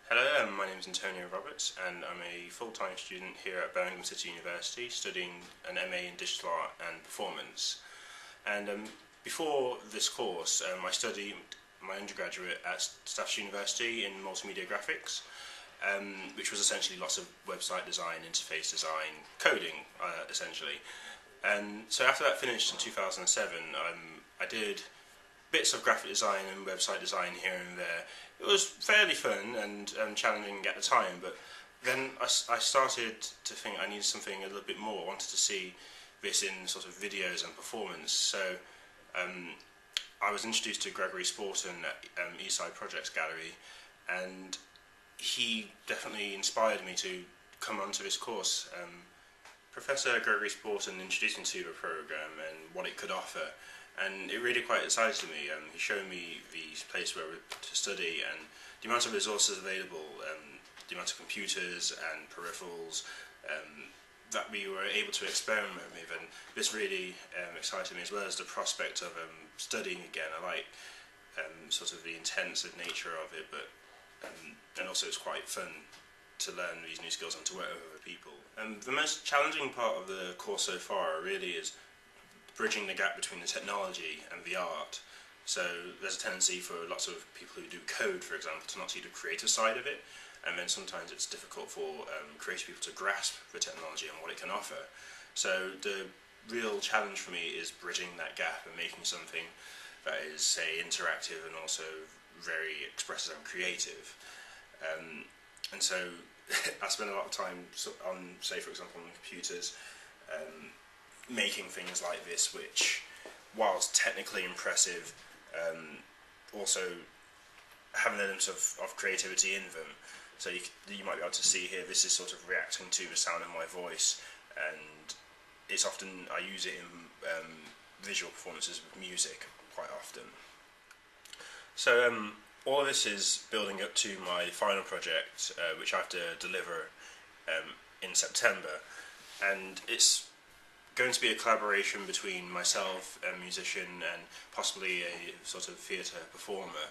Hello, my name is Antonio Roberts and I'm a full-time student here at Birmingham City University studying an MA in Digital Art and Performance. And before this course, I studied my undergraduate at Staffs University in Multimedia Graphics, which was essentially lots of website design, interface design, coding, essentially. And so after that finished in 2007, I did bits of graphic design and website design here and there. It was fairly fun and challenging at the time, but then I started to think I needed something a little bit more. I wanted to see this in sort of videos and performance, so I was introduced to Gregory Sporton at Eastside Projects Gallery, and he definitely inspired me to come onto this course. Professor Gregory Sporton introduced me to the program and what it could offer, and it really quite excited me. He showed me the place where to study and the amount of resources available, the amount of computers and peripherals that we were able to experiment with, and this really excited me, as well as the prospect of studying again. I like sort of the intensive nature of it, but and also it's quite fun to learn these new skills and to work with other people. The most challenging part of the course so far really is bridging the gap between the technology and the art. So there's a tendency for lots of people who do code, for example, to not see the creative side of it, and then sometimes it's difficult for creative people to grasp the technology and what it can offer. So the real challenge for me is bridging that gap and making something that is, say, interactive and also very expressive and creative. And so I spend a lot of time on, say, for example, on computers, making things like this, which, whilst technically impressive, also have an element of creativity in them. So you might be able to see here, this is sort of reacting to the sound of my voice, and it's often, I use it in visual performances with music quite often. So all of this is building up to my final project, which I have to deliver in September, and it's going to be a collaboration between myself, a musician, and possibly a sort of theatre performer.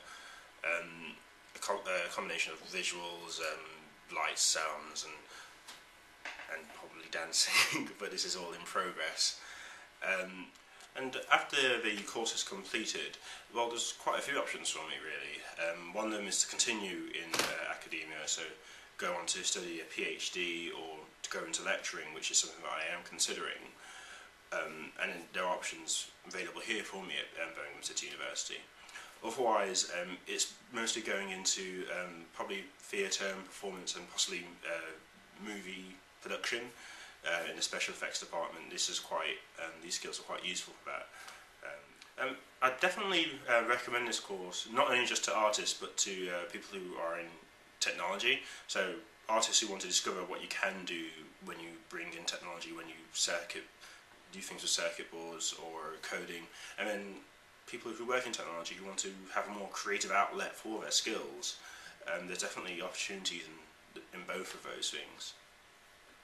A combination of visuals, lights, sounds, and probably dancing, but this is all in progress. And after the course is completed, well, there's quite a few options for me, really. One of them is to continue in academia, so go on to study a PhD or to go into lecturing, which is something that I am considering. And there are options available here for me at Birmingham City University. Otherwise, it's mostly going into probably theatre and performance and possibly movie production in the special effects department. This is quite these skills are quite useful for that. I definitely recommend this course, not only just to artists but to people who are in technology. So artists who want to discover what you can do when you bring in technology, when you do things with circuit boards or coding, and then people who work in technology who want to have a more creative outlet for their skills. There's definitely opportunities in both of those things.